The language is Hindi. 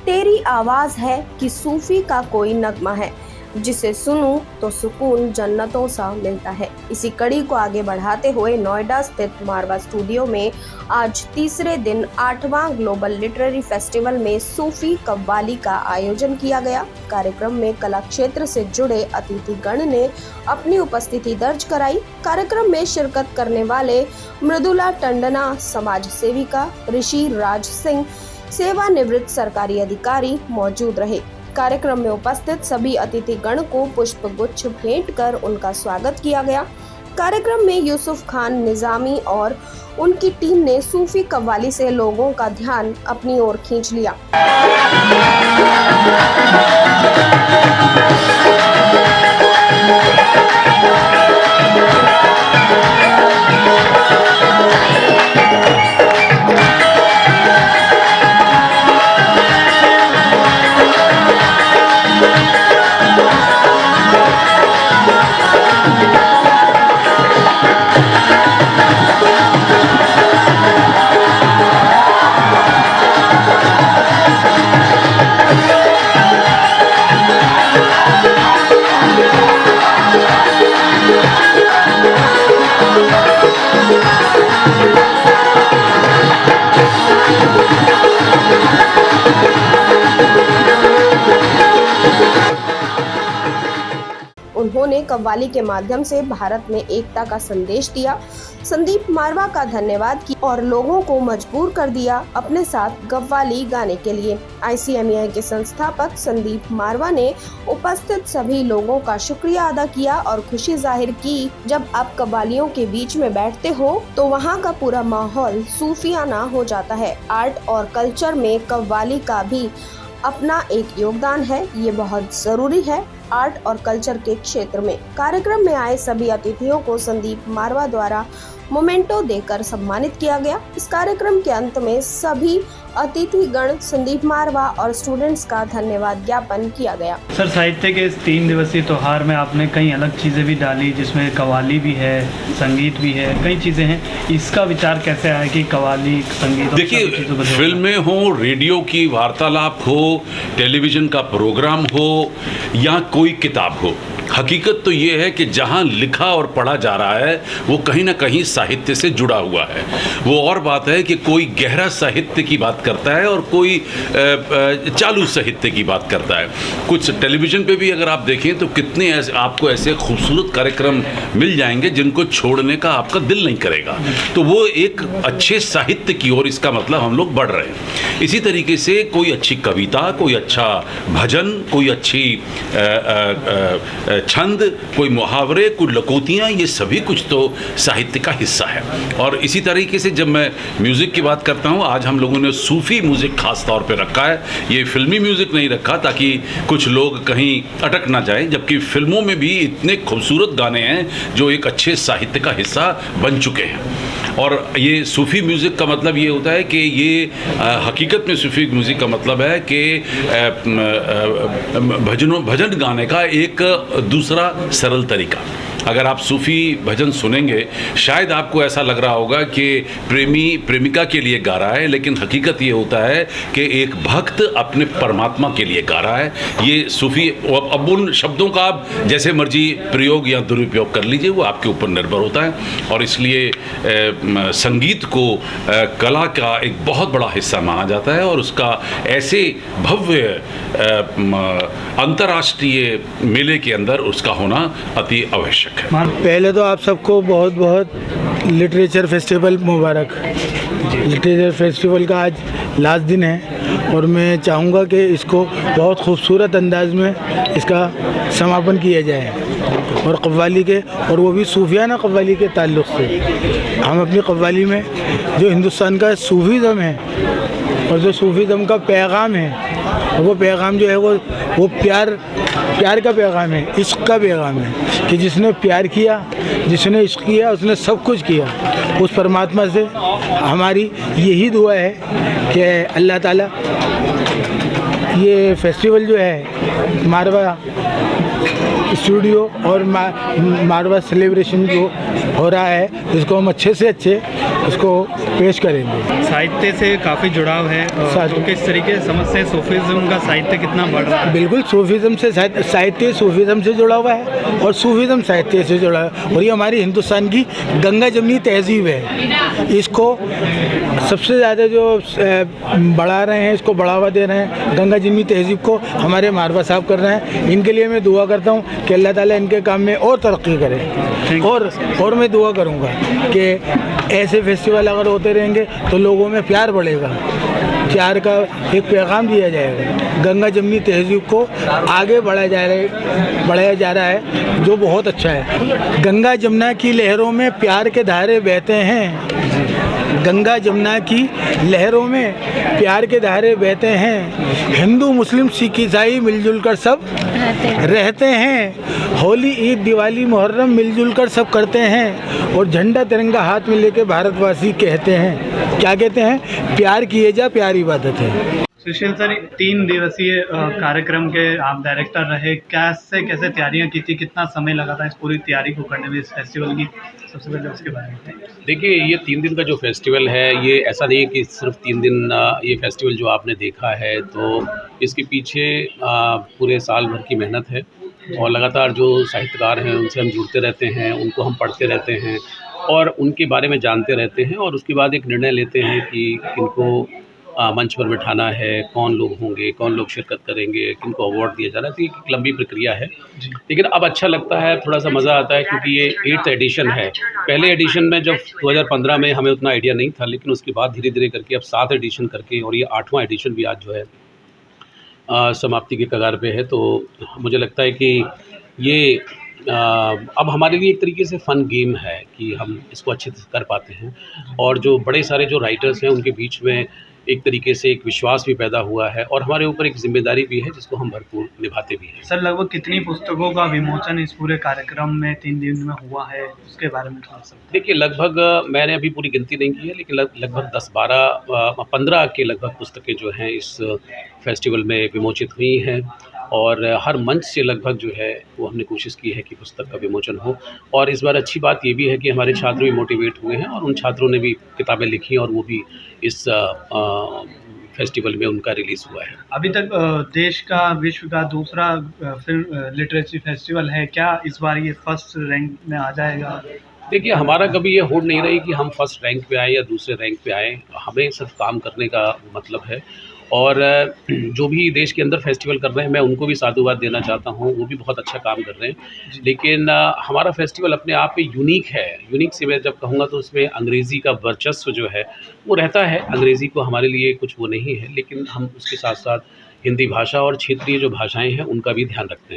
तेरी आवाज है कि सूफी का कोई नगमा है, जिसे सुनूं तो सुकून जन्नतों सा मिलता है। इसी कड़ी को आगे बढ़ाते हुए नोएडा स्थित मारवा स्टूडियो में आज तीसरे दिन 8वां ग्लोबल लिटरेरी फेस्टिवल में सूफी कव्वाली का आयोजन किया गया। कार्यक्रम में कला क्षेत्र से जुड़े अतिथिगण ने अपनी उपस्थिति दर्ज कराई। कार्यक्रम में शिरकत करने वाले मृदुला टंडना समाज सेविका, ऋषि राज सिंह सेवानिवृत्त सरकारी अधिकारी मौजूद रहे। कार्यक्रम में उपस्थित सभी अतिथिगण को पुष्प गुच्छ भेंट कर उनका स्वागत किया गया। कार्यक्रम में यूसुफ खान निजामी और उनकी टीम ने सूफी कव्वाली से लोगों का ध्यान अपनी ओर खींच लिया। उन्होंने कव्वाली के माध्यम से भारत में एकता का संदेश दिया। संदीप मारवा का धन्यवाद किया और लोगों को मजबूर कर दिया अपने साथ कव्वाली गाने के लिए। ICMEI के संस्थापक संदीप मारवा ने उपस्थित सभी लोगों का शुक्रिया अदा किया और खुशी जाहिर की। जब आप कव्वालियों के बीच में बैठते हो तो वहाँ का पूरा माहौल सूफियाना हो जाता है। आर्ट और कल्चर में कव्वाली का भी अपना एक योगदान है, ये बहुत जरूरी है आर्ट और कल्चर के क्षेत्र में। कार्यक्रम में आए सभी अतिथियों को संदीप मारवा द्वारा मोमेंटो देकर सम्मानित किया गया। इस कार्यक्रम के अंत में सभी अतिथिगण संदीप मारवा और स्टूडेंट्स का धन्यवाद ज्ञापन किया गया। सर, साहित्य के इस 3 दिवसीय त्योहार में आपने कई अलग चीज़ें भी डाली, जिसमें कव्वाली भी है, संगीत भी है, कई चीज़ें हैं। इसका विचार कैसे आया कि कव्वाली, संगीत? देखिए, फिल्में हो, रेडियो की वार्तालाप हो, टेलीविज़न का प्रोग्राम हो या कोई किताब हो, हकीकत तो ये है कि जहाँ लिखा और पढ़ा जा रहा है वो कहीं ना कहीं साहित्य से जुड़ा हुआ है। वो और बात है कि कोई गहरा साहित्य की बात करता है और कोई चालू साहित्य की बात करता है। कुछ टेलीविज़न पे भी अगर आप देखें तो कितने आपको ऐसे खूबसूरत कार्यक्रम मिल जाएंगे जिनको छोड़ने का आपका दिल नहीं करेगा। तो वो एक अच्छे साहित्य की ओर, इसका मतलब हम लोग बढ़ रहे हैं। इसी तरीके से कोई अच्छी कविता, कोई अच्छा भजन, कोई अच्छी छंद, कोई मुहावरे, कोई लकोतियाँ, ये सभी कुछ तो साहित्य का हिस्सा है। और इसी तरीके से जब मैं म्यूज़िक की बात करता हूँ, आज हम लोगों ने सूफ़ी म्यूज़िक खास तौर पे रखा है। ये फिल्मी म्यूज़िक नहीं रखा ताकि कुछ लोग कहीं अटक ना जाएं, जबकि फिल्मों में भी इतने खूबसूरत गाने हैं जो एक अच्छे साहित्य का हिस्सा बन चुके हैं। और ये सूफ़ी म्यूज़िक का मतलब ये होता है कि ये हकीकत में सूफ़ी म्यूज़िक का मतलब है कि भजन गाने का एक दूसरा सरल तरीका। अगर आप सूफ़ी भजन सुनेंगे, शायद आपको ऐसा लग रहा होगा कि प्रेमी प्रेमिका के लिए गा रहा है, लेकिन हकीकत ये होता है कि एक भक्त अपने परमात्मा के लिए गा रहा है। ये सूफ़ी, अब उन शब्दों का आप जैसे मर्जी प्रयोग या दुरुपयोग कर लीजिए, वो आपके ऊपर निर्भर होता है। और इसलिए संगीत को कला का एक बहुत बड़ा हिस्सा माना जाता है और उसका ऐसे भव्य अंतर्राष्ट्रीय मेले के अंदर उसका होना अति आवश्यक। पहले तो आप सबको बहुत बहुत लिटरेचर फेस्टिवल मुबारक। लिटरेचर फेस्टिवल का आज लास्ट दिन है और मैं चाहूँगा कि इसको बहुत खूबसूरत अंदाज में इसका समापन किया जाए और कव्वाली के, और वो भी सूफियाना कव्वाली के ताल्लुक़ से। हम अपनी कव्वाली में जो हिंदुस्तान का सूफीज़म है और जो सूफीज़म का पैगाम है, वो पैगाम जो है वो प्यार का पैगाम है, इश्क का पैगाम है कि जिसने प्यार किया, जिसने इश्क किया, उसने सब कुछ किया। उस परमात्मा से हमारी यही दुआ है कि अल्लाह ताला ये फेस्टिवल जो है मारवा स्टूडियो और मारवा सेलिब्रेशन जो हो रहा है, इसको हम अच्छे से अच्छे इसको पेश करेंगे। साहित्य से काफ़ी जुड़ाव है, तो किस तरीके से समझते हैं सूफीज़्म का साहित्य कितना बढ़ रहा है? बिल्कुल, सूफीज़्म से साहित्य सूफीज़्म से जुड़ा हुआ है और सूफीज़्म साहित्य से जुड़ा है, और ये हमारी हिंदुस्तान की गंगा जमनी तहजीब है। इसको सबसे ज़्यादा जो बढ़ा रहे हैं, इसको बढ़ावा दे रहे हैं, गंगा जमनी तहजीब को हमारे मारवा साहब कर रहे हैं। इनके लिए मैं दुआ करता हूँ कि अल्लाह ताला इनके काम में और तरक्की करे, और मैं दुआ करूँगा कि ऐसे फेस्टिवल अगर होते रहेंगे तो लोगों में प्यार बढ़ेगा, प्यार का एक पैगाम दिया जाएगा, गंगा जमनी तहजीब को आगे बढ़ाया जा रहा है, जो बहुत अच्छा है। गंगा जमुना की लहरों में प्यार के धारे बहते हैं, गंगा जमुना की लहरों में प्यार के धारे बहते हैं, हिंदू मुस्लिम सिख ईसाई मिलजुल कर सब रहते हैं, होली ईद दिवाली मुहर्रम मिलजुल कर सब करते हैं, और झंडा तिरंगा हाथ में लेके भारतवासी कहते हैं, क्या कहते हैं, प्यार किए जा, प्यार इबादत है। सुशील सर, 3 दिवसीय कार्यक्रम के आप डायरेक्टर रहे, कैसे तैयारियां की थी, कितना समय लगा था इस पूरी तैयारी को करने में, इस फेस्टिवल की? सबसे पहले उसके बारे में बताइए। देखिए, ये 3 दिन का जो फेस्टिवल है, ये ऐसा नहीं है कि सिर्फ 3 दिन ये फेस्टिवल जो आपने देखा है, तो इसके पीछे पूरे साल भर की मेहनत है, और लगातार जो साहित्यकार हैं उनसे हम जुड़ते रहते हैं, उनको हम पढ़ते रहते हैं और उनके बारे में जानते रहते हैं, और उसके बाद एक निर्णय लेते हैं कि किनको मंच पर बिठाना है, कौन लोग होंगे, कौन लोग शिरकत करेंगे, किनको अवार्ड दिया जा रहा है। तो एक लंबी प्रक्रिया है, लेकिन अब अच्छा लगता है, थोड़ा सा मज़ा आता है, क्योंकि ये 8th एडिशन है। पहले एडिशन में जब 2015 में हमें उतना आइडिया नहीं था, लेकिन उसके बाद धीरे धीरे करके अब 7 एडिशन करके, और ये 8वां एडिशन भी आज जो है समाप्ति के कगार पे है। तो मुझे लगता है कि ये अब हमारे लिए एक तरीके से फ़न गेम है कि हम इसको अच्छे से कर पाते हैं, और जो बड़े सारे जो राइटर्स हैं उनके बीच में एक तरीके से एक विश्वास भी पैदा हुआ है, और हमारे ऊपर एक जिम्मेदारी भी है जिसको हम भरपूर निभाते भी हैं। सर, लगभग कितनी पुस्तकों का विमोचन इस पूरे कार्यक्रम में 3 दिन में हुआ है, उसके बारे में थोड़ा सा? देखिए, लगभग मैंने अभी पूरी गिनती नहीं की है, लेकिन लगभग 10-12-15 के लगभग पुस्तकें जो हैं इस फेस्टिवल में विमोचित हुई हैं, और हर मंच से लगभग जो है वो हमने कोशिश की है कि पुस्तक का विमोचन हो। और इस बार अच्छी बात ये भी है कि हमारे छात्र भी मोटिवेट हुए हैं, और उन छात्रों ने भी किताबें लिखी, और वो भी इस फेस्टिवल में उनका रिलीज़ हुआ है। अभी तक देश का, विश्व का दूसरा फिल्म लिटरेचर फेस्टिवल है, क्या इस बार ये फर्स्ट रैंक में आ जाएगा? देखिए, हमारा कभी ये होड़ नहीं रही कि हम फर्स्ट रैंक पे आए या दूसरे रैंक पे आए, हमें सिर्फ काम करने का मतलब है, और जो भी देश के अंदर फेस्टिवल कर रहे हैं मैं उनको भी साधुवाद देना चाहता हूँ, वो भी बहुत अच्छा काम कर रहे हैं। लेकिन हमारा फेस्टिवल अपने आप में यूनिक है। यूनिक से मैं जब कहूँगा तो उसमें अंग्रेज़ी का वर्चस्व जो है वो रहता है। अंग्रेज़ी को हमारे लिए कुछ वो नहीं है, लेकिन हम उसके साथ साथ हिंदी भाषा और क्षेत्रीय जो भाषाएँ हैं उनका भी ध्यान रखते हैं।